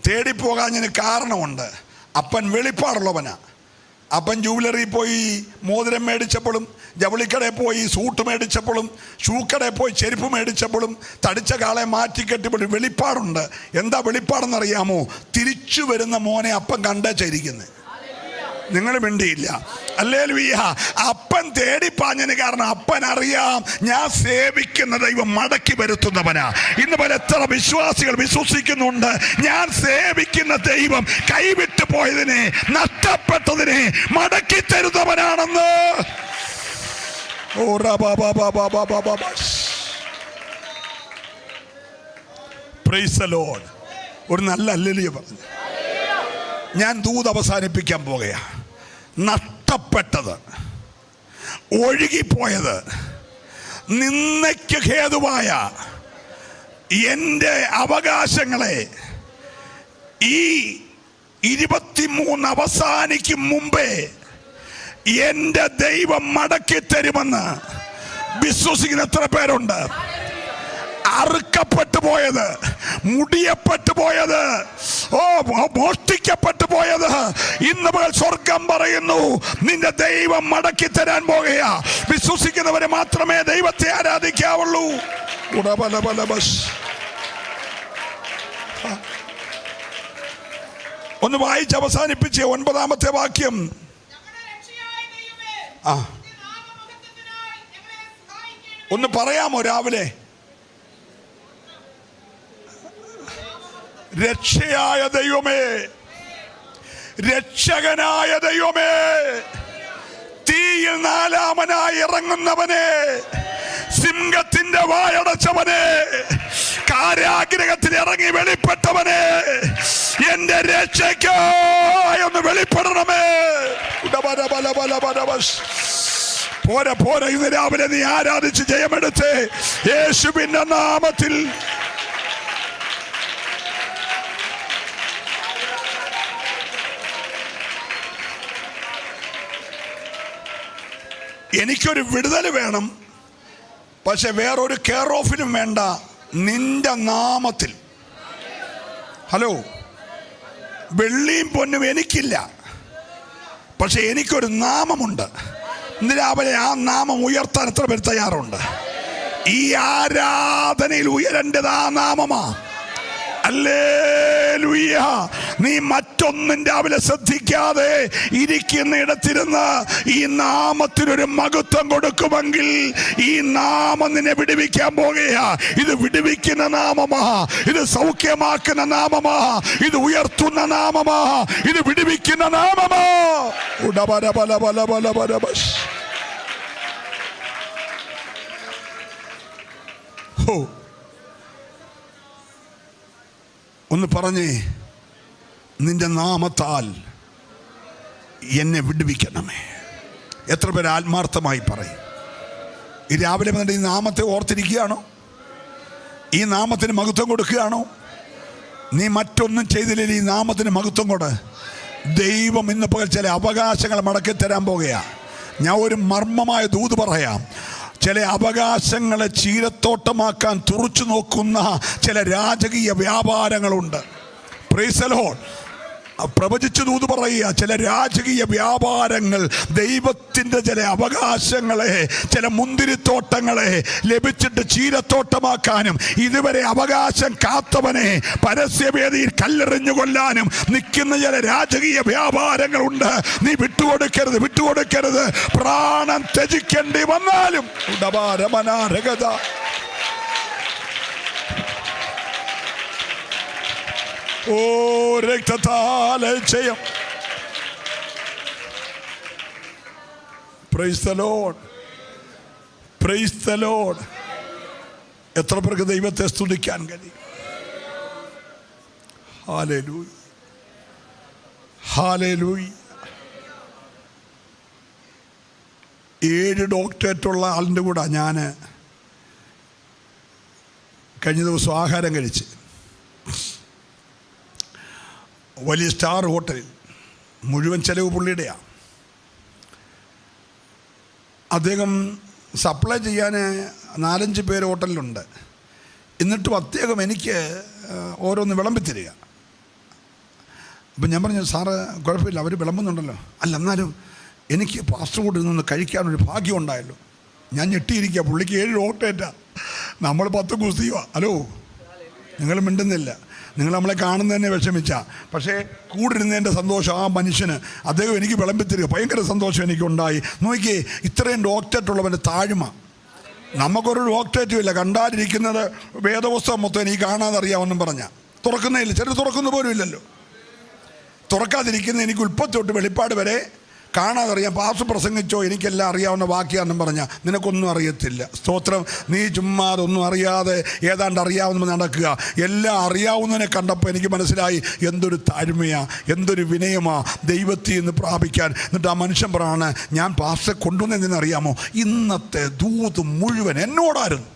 തേടിപ്പോകാഞ്ഞതിന് കാരണമുണ്ട്. അപ്പൻ വെളിപ്പാടുള്ളവനാ. അപ്പൻ ജൂവലറി പോയി മോതിരം മേടിച്ചപ്പോഴും, ജവളിക്കടയിൽ പോയി സൂട്ട് മേടിച്ചപ്പോഴും, ഷൂക്കടയിൽ പോയി ചെരുപ്പ് മേടിച്ചപ്പോഴും, തടിച്ച കാളെ മാറ്റിക്കെട്ടിയപ്പോഴും വെളിപ്പാടുണ്ട്. എന്താ വെളിപ്പാടെന്നറിയാമോ? തിരിച്ചു വരുന്ന മോനെ അപ്പൻ കണ്ടേച്ചിരിക്കുന്നത്. നിങ്ങൾ മിണ്ടിയില്ല. ഹല്ലേലൂയ. അപ്പൻ തേടിപ്പാഞ്ഞതിന് കാരണം അപ്പൻ അറിയാം, ഞാൻ സേവിക്കുന്ന ദൈവം മടക്കി വരുത്തുന്നവനാ. ഇന്ന് പോലെ എത്ര വിശ്വാസികൾ വിശ്വസിക്കുന്നുണ്ട്, ഞാൻ സേവിക്കുന്ന ദൈവം കൈവിട്ടു പോയതിനെ, നഷ്ടപ്പെട്ടതിനെ മടക്കി തരുന്നവനാണെന്ന്. Price the Lord. ഒരു നല്ല ഹല്ലേലൂയ പറഞ്ഞു. ഞാൻ ദൂത് അവസാനിപ്പിക്കാൻ പോകുകയാ. നഷ്ടപ്പെട്ടത്, ഒഴുകിപ്പോയത്, നിന്ദയ്ക്ക് ഹേതുവായ എൻ്റെ അവകാശങ്ങളെ ഈ 23 അവസാനിക്കും മുമ്പേ എൻ്റെ ദൈവം മടക്കി തരുമെന്ന് വിശ്വസിക്കുന്ന എത്ര പേരുണ്ട്? അറുക്കപ്പെട്ടു പോയത്, മുടിയപ്പെട്ടു പോയത്, മോഷ്ടിക്കപ്പെട്ടു പോയത്, ഇന്ന് മുതൽ സ്വർഗം പറയുന്നു നിന്റെ ദൈവം മടക്കി തരാൻ പോകുകയാ. വിശ്വസിക്കുന്നവരെ മാത്രമേ ദൈവത്തെ ആരാധിക്കാവുള്ളൂ. ഒന്ന് വായിച്ച് അവസാനിപ്പിച്ച് 9-ാമത്തെ വാക്യം. ഒന്ന് പറയാമോ രാവിലെ? രക്ഷയായ ദൈവമേ, രക്ഷകനായ ദൈവമേ, തീയിൽ 4-ാമനായി ഇറങ്ങുന്നവനെ, സിംഹത്തിന്റെ വായടച്ചവനെ, കാരാഗ്രഹത്തിൽ ഇറങ്ങി വെളിപ്പെട്ടവനെ, എന്റെ രക്ഷയ്ക്കായി ഒന്ന് വെളിപ്പെടണമേ. പോരെ പോരെ, ഇന്ന് രാവിലെ നീ ആരാധിച്ച് ജയമെടുത്തേ യേശുവിന്റെ നാമത്തിൽ. എനിക്കൊരു വിടുതൽ വേണം, പക്ഷെ വേറൊരു കെയർ ഓഫിനും വേണ്ട, നിന്റെ നാമത്തിൽ. ഹലോ, വെള്ളിയും പൊന്നും എനിക്കില്ല, പക്ഷെ എനിക്കൊരു നാമമുണ്ട്. ഇന്ന് രാവിലെ ആ നാമം ഉയർത്താൻ എത്ര പേർ തയ്യാറുണ്ട്? ഈ ആരാധനയിൽ ഉയരേണ്ടത് ആ നാമമാ. ഹല്ലേലൂയ. നീ മറ്റൊന്നും രാവിലെ ശ്രദ്ധിക്കാതെ ഇരിക്കുന്ന ഇടത്തിരുന്ന് ഈ നാമത്തിനൊരു മഹത്വം കൊടുക്കുമെങ്കിൽ ഈ നാമം നിന്നെ വിടുവിക്കാൻ പോകുകയാ. ഇത് വിടുവിക്കുന്ന നാമമാ, ഇത് സൗഖ്യമാക്കുന്ന നാമമാ, ഇത് ഉയർത്തുന്ന നാമമാ, ഇത് വിടുവിക്കുന്ന നാമമാ. ഒന്ന് പറഞ്ഞേ, നിന്റെ നാമത്താൽ എന്നെ വിടുവിക്കണമേ. എത്ര പേര് ആത്മാർത്ഥമായി പറയും? ഈ രാവിലെ വന്നിട്ട് ഈ നാമത്തെ ഓർത്തിരിക്കുകയാണോ? ഈ നാമത്തിന് മഹത്വം കൊടുക്കുകയാണോ? നീ മറ്റൊന്നും ചെയ്തില്ലെങ്കിൽ ഈ നാമത്തിന് മഹത്വം കൊട്. ദൈവം ഇന്ന് പകൽ ചില അവകാശങ്ങൾ മടക്കി തരാൻ പോകുകയാ. ഞാൻ ഒരു മർമ്മമായ ദൂത് പറയാം. ചില അവകാശങ്ങളെ ചീരത്തോട്ടമാക്കാൻ തുറച്ചു നോക്കുന്ന ചില രാജകീയ വ്യാപാരങ്ങളുണ്ട്. Price the Lord. പ്രവചിച്ചു ദൂത് പറയുക, ചില രാജകീയ വ്യാപാരങ്ങൾ ദൈവത്തിൻ്റെ ചില അവകാശങ്ങളെ, ചില മുന്തിരിത്തോട്ടങ്ങളെ ലഭിച്ചിട്ട് ചീരത്തോട്ടമാക്കാനും ഇതുവരെ അവകാശം കാത്തവനെ പരസ്യവേദിയിൽ കല്ലെറിഞ്ഞു കൊല്ലാനും നിൽക്കുന്ന ചില രാജകീയ വ്യാപാരങ്ങളുണ്ട്. നീ വിട്ടുകൊടുക്കരുത്, വിട്ടുകൊടുക്കരുത്. പ്രാണൻ ത്യജിക്കേണ്ടി വന്നാലും ഓ രക്തത്താലെ ജയം. Price the Lord, price the Lord. എത്ര പേർക്ക് ദൈവത്തെ സ്തുതിക്കാൻ കഴിയും? Hallelujah, hallelujah. 7 ഡോക്ടറേറ്റുള്ള ആളിൻ്റെ കൂടെ ഞാൻ കഴിഞ്ഞ ദിവസം ആഹാരം കഴിച്ച് വലിയ സ്റ്റാർ ഹോട്ടലിൽ. മുഴുവൻ ചെലവ് പുള്ളിയുടെയാണ്. അദ്ദേഹം സപ്ലൈ ചെയ്യാൻ 4-5 പേര് ഹോട്ടലിലുണ്ട്. എന്നിട്ടും അദ്ദേഹം എനിക്ക് ഓരോന്ന് വിളമ്പിത്തരിക. അപ്പം ഞാൻ പറഞ്ഞു, സാറ് കുഴപ്പമില്ല, അവർ വിളമ്പുന്നുണ്ടല്ലോ. അല്ല, എന്നാലും എനിക്ക് ഫാസ്റ്റ് ഫുഡിൽ നിന്ന് കഴിക്കാനൊരു ഭാഗ്യം ഉണ്ടായല്ലോ. ഞാൻ ഞെട്ടിയിരിക്കുക. പുള്ളിക്ക് 7 ഡോക്ടറേറ്റാണ്, നമ്മൾ 10 കുസ്തിയുവാ. ഹലോ, നിങ്ങൾ മിണ്ടുന്നില്ല. നിങ്ങൾ നമ്മളെ കാണുന്നത് തന്നെ വിഷമിച്ച. പക്ഷേ കൂടിരുന്നതിൻ്റെ സന്തോഷം ആ മനുഷ്യന്, അദ്ദേഹം എനിക്ക് വിളമ്പിത്തരിക. ഭയങ്കര സന്തോഷം എനിക്കുണ്ടായി. നോക്കിയേ, ഇത്രയും ഡോക്ടറേറ്റുള്ളവൻ്റെ താഴ്മ. നമുക്കൊരു ഡോക്ടറേറ്റും ഇല്ല, കണ്ടാലിരിക്കുന്നത് വേദപുസ്തകം മൊത്തം എനിക്ക് കാണാതെ അറിയാമെന്നും പറഞ്ഞാൽ തുറക്കുന്നതില്ല. ചിലർ തുറക്കുന്ന പോലും ഇല്ലല്ലോ. തുറക്കാതിരിക്കുന്ന എനിക്ക് ഉൽപ്പത്തി തൊട്ട് വെളിപ്പാട് വരെ കാണാതെ അറിയാം. പാസ്റ്റർ പ്രസംഗിച്ചോ, എനിക്കെല്ലാം അറിയാവുന്ന വാക്യാണെന്നും പറഞ്ഞാൽ നിനക്കൊന്നും അറിയത്തില്ല. സ്തോത്രം. നീ ചുമ്മാതെ ഒന്നും അറിയാതെ ഏതാണ്ട് അറിയാവുന്ന നടക്കുക. എല്ലാം അറിയാവുന്നതിനെ കണ്ടപ്പോൾ എനിക്ക് മനസ്സിലായി, എന്തൊരു താഴ്മയാ, എന്തൊരു വിനയമാ ദൈവത്തിൽ നിന്ന് പ്രാപിക്കാൻ. എന്നിട്ട് ആ മനുഷ്യൻ പറയാണ്, ഞാൻ പാസ്റ്റർ കൊണ്ടുവന്നതെന്നറിയാമോ, ഇന്നത്തെ ദൂത് മുഴുവൻ എന്നോടായിരുന്നു.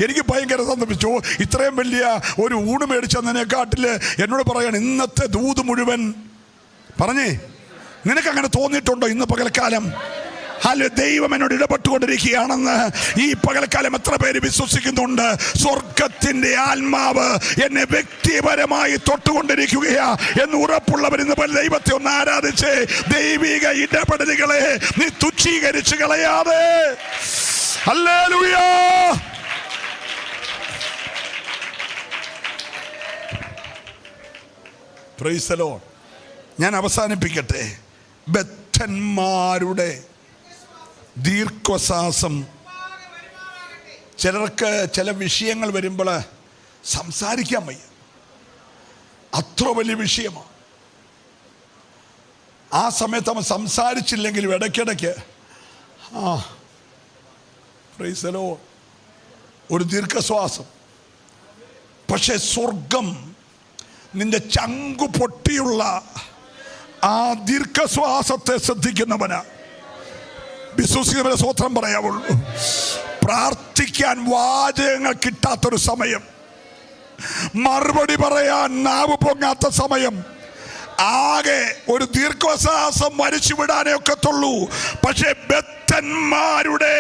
എനിക്ക് ഭയങ്കര സന്തോഷിച്ചു. ഇത്രയും വലിയ ഒരു ഊണ് മേടിച്ചതിനെക്കാട്ടിൽ എന്നോട് പറയാണ്, ഇന്നത്തെ ദൂത് മുഴുവൻ. പറഞ്ഞേ, നിനക്കങ്ങനെ തോന്നിയിട്ടുണ്ടോ ഇന്ന് പകൽക്കാലം? അല്ല, ദൈവം എന്നോട് ഇടപെട്ടുകൊണ്ടിരിക്കുകയാണെന്ന് ഈ പകൽക്കാലം എത്ര പേര് വിശ്വസിക്കുന്നുണ്ട്? സ്വർഗത്തിന്റെ ആത്മാവ് എന്നെ വ്യക്തിപരമായി തൊട്ടുകൊണ്ടിരിക്കുകയാ എന്ന് ഉറപ്പുള്ളവർ ഇന്ന് പോലെ ദൈവത്തെ ഒന്ന് ആരാധിച്ച് ദൈവിക ഇടപെടലുകളെ നീ തുച്ഛീകരിച്ച് കളയാതെ. ഹല്ലേലൂയ. Price the Lord. ഞാൻ അവസാനിപ്പിക്കട്ടെ. ബദ്ധന്മാരുടെ ദീർഘശ്വാസം. ചിലർക്ക് ചില വിഷയങ്ങൾ വരുമ്പോൾ സംസാരിക്കാൻ വയ്യ, അത്ര വലിയ വിഷയമാണ്. ആ സമയത്ത് അവൻ സംസാരിച്ചില്ലെങ്കിലും ഇടയ്ക്കിടയ്ക്ക് പ്രൈസ് ദി ലോർഡ് ഒരു ദീർഘശ്വാസം. പക്ഷെ സ്വർഗം നിന്റെ ചങ്കു പൊട്ടിയുള്ള ആ ദീർഘശ്വാസത്തെ ശ്രദ്ധിക്കുന്നവനാ. വിശ്വസിക്കുന്നവരെ സ്വത്രം പറയാവുള്ളൂ. പ്രാർത്ഥിക്കാൻ വാചകങ്ങൾ കിട്ടാത്തൊരു സമയം, മറുപടി പറയാൻ നാവ് പൊങ്ങാത്ത സമയം, ആകെ ഒരു ദീർഘശ്വാസം വലിച്ചു വിടാനേ ഒക്കത്തുള്ളൂ. പക്ഷെ ബദ്ധന്മാരുടെ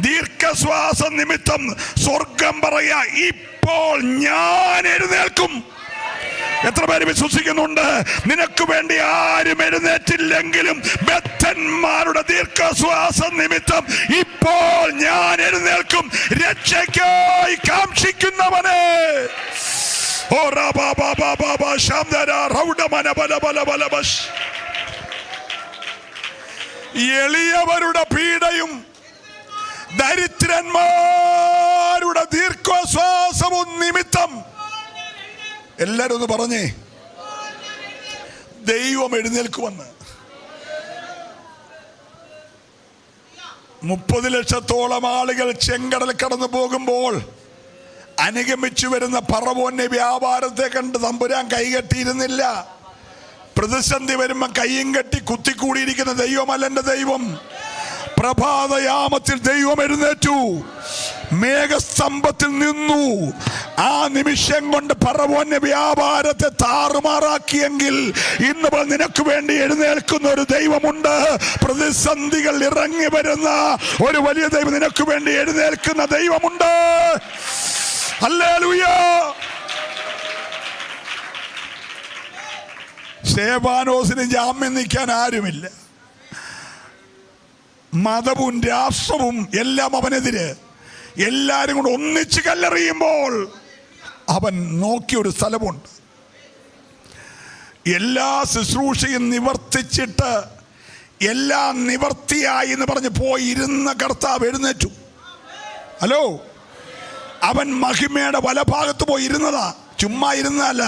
ദീർഘശ്വാസം നിമിത്തം സ്വർഗം പറയാ, ഇപ്പോൾ ഞാൻ എഴുന്നേൽക്കും. എത്ര പേര് വിശ്വസിക്കുന്നുണ്ട്? നിനക്ക് വേണ്ടി ആരും എഴുന്നേറ്റില്ലെങ്കിലും ബദ്ധന്മാരുടെ ദീർഘശ്വാസം നിമിത്തം ഇപ്പോൾ ഞാൻ എഴുന്നേൽക്കും. രക്ഷയ്ക്കായി കാംക്ഷിക്കുന്നവനെ എളിയവരുടെ പീഡയും ദരിദ്രന്മാരുടെ ദീർഘശ്വാസവും നിമിത്തം. എല്ലാരും ഒന്ന് പറഞ്ഞേ, ദൈവം എഴുന്നേൽക്കുമെന്ന്. 30 ലക്ഷത്തോളം ആളുകൾ ചെങ്കടൽ കടന്നു പോകുമ്പോൾ അനുഗമിച്ചു വരുന്ന ഫറവോന്റെ വ്യാപാരത്തെ കണ്ട് തമ്പുരാൻ കൈകെട്ടിയിരുന്നില്ല. പ്രതിസന്ധി വരുമ്പോൾ കയ്യും കെട്ടി കുത്തിക്കൂടിയിരിക്കുന്ന ദൈവമല്ല എൻ്റെ ദൈവം. പ്രഭാതയാമത്തിൽ ദൈവം എഴുന്നേറ്റു, മേഘസ്തംഭത്തിൽ നിന്നു. ആ നിമിഷം കൊണ്ട് ഫറവോന്റെ വ്യാപാരത്തെ താറുമാറാക്കിയെങ്കിൽ ഇന്ന് നിനക്ക് വേണ്ടി എഴുന്നേൽക്കുന്ന ഒരു ദൈവമുണ്ട്. പ്രതിസന്ധികൾ ഇറങ്ങി വരുന്ന ഒരു വലിയ ദൈവം നിനക്ക് വേണ്ടി എഴുന്നേൽക്കുന്ന ദൈവമുണ്ട്. ഹല്ലേലൂയ. സ്തേഫാനോസിന് ജാമ്യം നിൽക്കാൻ ആരുമില്ല. മതവും രാഷ്ട്രവും എല്ലാം അവനെതിരെ. എല്ലാരും കൂടെ ഒന്നിച്ച് കല്ലെറിയുമ്പോൾ അവൻ നോക്കിയൊരു സ്ഥലമുണ്ട്. എല്ലാ ശുശ്രൂഷയും നിവർത്തിച്ചിട്ട് എല്ലാം നിവർത്തിയായി എന്ന് പറഞ്ഞ് പോയി ഇരുന്ന കർത്താവ് എഴുന്നേറ്റു. ഹലോ, അവൻ മഹിമയുടെ വലഭാഗത്ത് പോയി ഇരുന്നതാ. ചുമ്മാ ഇരുന്നല്ല,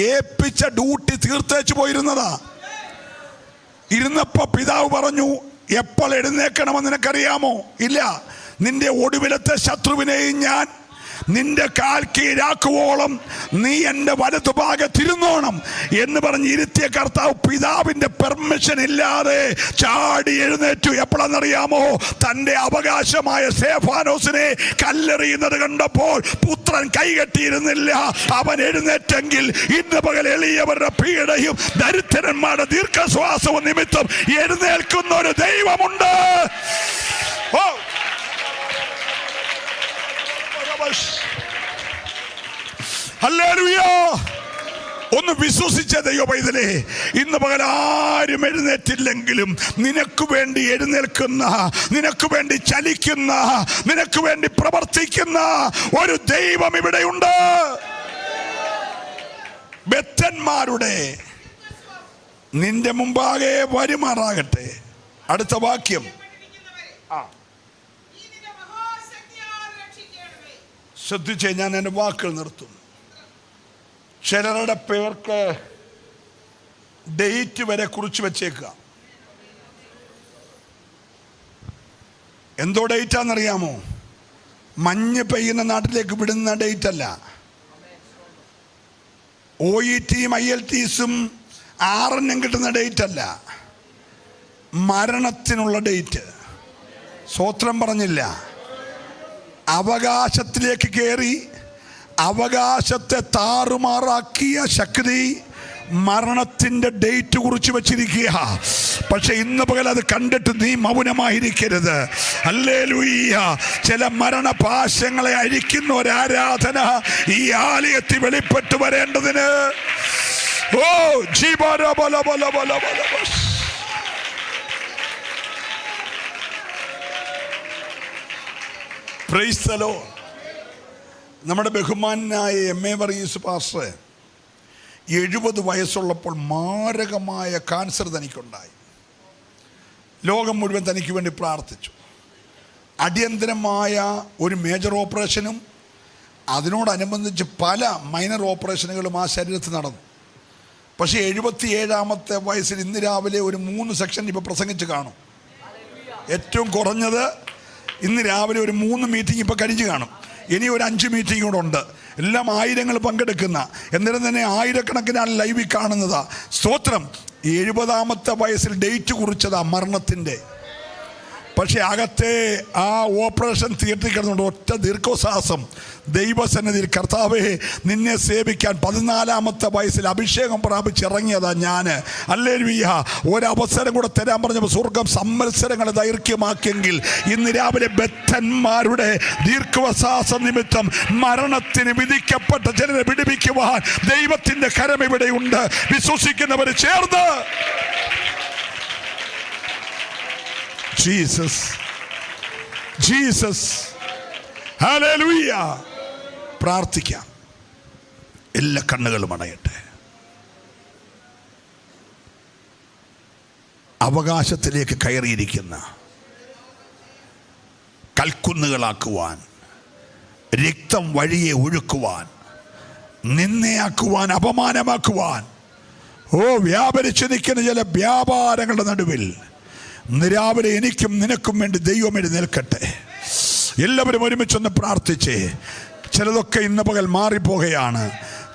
ഏൽപ്പിച്ച ഡ്യൂട്ടി തീർത്തേച്ച് പോയിരുന്നതാ. ഇരുന്നപ്പോ പിതാവ് പറഞ്ഞു, എപ്പോൾ എഴുന്നേക്കണമെന്ന് നിനക്കറിയാമോ? ഇല്ല. നിന്റെ ഒടുവിലത്തെ ശത്രുവിനെയും ഞാൻ നിന്റെ കാൽ കീഴാക്കുവോളം നീ എൻ്റെ വലതുഭാഗത്തിരുന്നോണം എന്ന് പറഞ്ഞ് ഇരുത്തിയ കർത്താവ് പിതാവിൻ്റെ പെർമിഷൻ ഇല്ലാതെ ചാടി എഴുന്നേറ്റു. എപ്പോഴാണെന്നറിയാമോ? തൻ്റെ അവകാശമായ സ്തെഫാനോസിനെ കല്ലെറിയുന്നത് കണ്ടപ്പോൾ പുത്രൻ കൈകെട്ടിയിരുന്നില്ല. അവൻ എഴുന്നേറ്റെങ്കിൽ ഇന്ന് പകൽ എളിയവരുടെ പീഡയും ദരിദ്രന്മാരുടെ ദീർഘശ്വാസവും നിമിത്തം എഴുന്നേൽക്കുന്ന ഒരു ദൈവമുണ്ട്. ഓ, ഹല്ലേലൂയ! ഒന്ന് വിശ്വസിച്ച ദൈവ പൈതലേ, ഇന്ന് പകൽ ആരും എഴുന്നേറ്റില്ലെങ്കിലും നിനക്ക് വേണ്ടി എഴുന്നേൽക്കുന്ന, നിനക്ക് വേണ്ടി ചലിക്കുന്ന, നിനക്ക് വേണ്ടി പ്രവർത്തിക്കുന്ന ഒരു ദൈവം ഇവിടെയുണ്ട്. ബദ്ധന്മാരുടെ നിന്റെ മുമ്പാകെ വരുമാറാകട്ടെ. അടുത്ത വാക്യം ശ്രദ്ധിച്ചേ, ഞാൻ എൻ്റെ വാക്കുകൾ നിർത്തും. ചിലരുടെ പേർക്ക് ഡേറ്റ് വരെ കുറിച്ച് വെച്ചേക്കുക. എന്തോ ഡേറ്റാന്നറിയാമോ? മഞ്ഞ് പെയ്യുന്ന നാട്ടിലേക്ക് വിടുന്ന ഡേറ്റ് അല്ല. OETയും IELTSഉം RNനും കിട്ടുന്ന ഡേറ്റ് അല്ല, മരണത്തിനുള്ള ഡേറ്റ്. സ്വോത്രം പറഞ്ഞില്ല. അവകാശത്തിലേക്ക് കയറി അവകാശത്തെ താറുമാറാക്കിയ ശക്തി മരണത്തിൻ്റെ ഡേറ്റ് കുറിച്ച് വച്ചിരിക്കുക. പക്ഷെ ഇന്ന് പകൽ അത് കണ്ടിട്ട് നീ മൗനമായിരിക്കരുത്. ഹല്ലേലൂയ! ചില മരണപാശങ്ങളെ അഴിക്കുന്ന ഒരാരാധന ഈ ആലയത്തിൽ വെളിപ്പെട്ടു വരേണ്ടതിന്. ഓ ജീവന ബല ബല ബല ബല. Price the Lord. നമ്മുടെ ബഹുമാനായ MA വർഗീസ് പാസ്റ്റർ 70 വയസ്സുള്ളപ്പോൾ മാരകമായ കാൻസർ തനിക്കുണ്ടായി. ലോകം മുഴുവൻ തനിക്ക് വേണ്ടി പ്രാർത്ഥിച്ചു. അടിയന്തരമായ ഒരു മേജർ ഓപ്പറേഷനും അതിനോടനുബന്ധിച്ച് പല മൈനർ ഓപ്പറേഷനുകളും ആ ശരീരത്തിൽ നടന്നു. പക്ഷേ 77-ാമത്തെ വയസ്സിൽ ഇന്ന് രാവിലെ ഒരു 3 സെക്ഷൻ ഇപ്പോൾ പ്രസംഗിച്ച് കാണും. ഏറ്റവും കുറഞ്ഞത് ഇന്ന് രാവിലെ ഒരു 3 മീറ്റിംഗ് ഇപ്പോൾ കഴിഞ്ഞ് കാണും. ഇനി ഒരു 5 മീറ്റിംഗ് കൂടെ ഉണ്ട്. എല്ലാം ആയിരങ്ങൾ പങ്കെടുക്കുന്ന, എന്നിട്ടും തന്നെ ആയിരക്കണക്കിനാണ് ലൈവിൽ കാണുന്നതാ. സ്തോത്രം. 70-ാമത്തെ വയസ്സിൽ ഡേറ്റ് കുറിച്ചതാ മരണത്തിൻ്റെ. പക്ഷേ അകത്തെ ആ ഓപ്പറേഷൻ തിയേറ്ററിൽ കിടന്നുകൊണ്ട് ഒറ്റ ദീർഘശ്വാസം ദൈവസന്നിധിയിൽ, കർത്താവേ നിന്നെ സേവിക്കാൻ 14-ാമത്തെ വയസ്സിൽ അഭിഷേകം പ്രാപിച്ചിറങ്ങിയതാ ഞാൻ. ഹല്ലേലൂയ! ഒരവസരം കൂടെ തരാൻ പറഞ്ഞപ്പോൾ സ്വർഗം സംവത്സരങ്ങളെ ദൈർഘ്യമാക്കിയെങ്കിൽ ഇന്ന് രാവിലെ ബദ്ധന്മാരുടെ ദീർഘശ്വാസ നിമിത്തം മരണത്തിന് വിധിക്കപ്പെട്ട ചിലരെ വിടുവിക്കുവാൻ ദൈവത്തിൻ്റെ കരം ഇവിടെയുണ്ട്. വിശ്വസിക്കുന്നവർ ചേർന്ന് ജീസസ് ജീസസ് ഹല്ലേലൂയ പ്രാർത്ഥിക്കാം. എല്ലാ കണ്ണുകളും അടയട്ടെ. അവകാശത്തിലേക്ക് കയറിയിരിക്കുന്ന കൽക്കുന്നുകളാക്കുവാൻ, രക്തം വഴിയെ ഒഴുക്കുവാൻ, നിന്നയാക്കുവാൻ, അപമാനമാക്കുവാൻ വ്യാപരിച്ചു നിൽക്കുന്ന ചില വ്യാപാരങ്ങളുടെ നടുവിൽ രാവിലെ എനിക്കും നിനക്കും വേണ്ടി ദൈവം എഴുന്നേൽക്കട്ടെ. എല്ലാവരും ഒരുമിച്ചൊന്ന് പ്രാർത്ഥിച്ചേ. ചിലതൊക്കെ ഇന്ന് പകൽ മാറിപ്പോകുകയാണ്.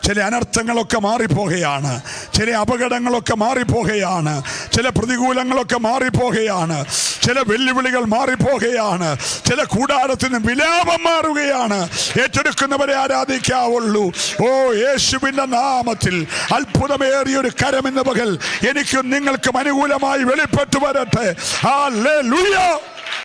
ചില അനർത്ഥങ്ങളൊക്കെ മാറിപ്പോകുകയാണ്. ചില അപകടങ്ങളൊക്കെ മാറിപ്പോകുകയാണ്. ചില പ്രതികൂലങ്ങളൊക്കെ മാറിപ്പോകുകയാണ്. ചില വെല്ലുവിളികൾ മാറിപ്പോകുകയാണ്. ചില കൂടാരത്തിൽ നിന്ന് വിലാപം മാറുകയാണ്. ഏറ്റെടുക്കുന്നവരെ ആരാധിക്കാവുള്ളൂ. ഓ യേശുവിൻ്റെ നാമത്തിൽ അത്ഭുതമേറിയൊരു കരം ഇന്ന് പകൽ എനിക്കും നിങ്ങൾക്കും അനുകൂലമായി വെളിപ്പെട്ടു വരട്ടെ. ഹല്ലേലൂയ.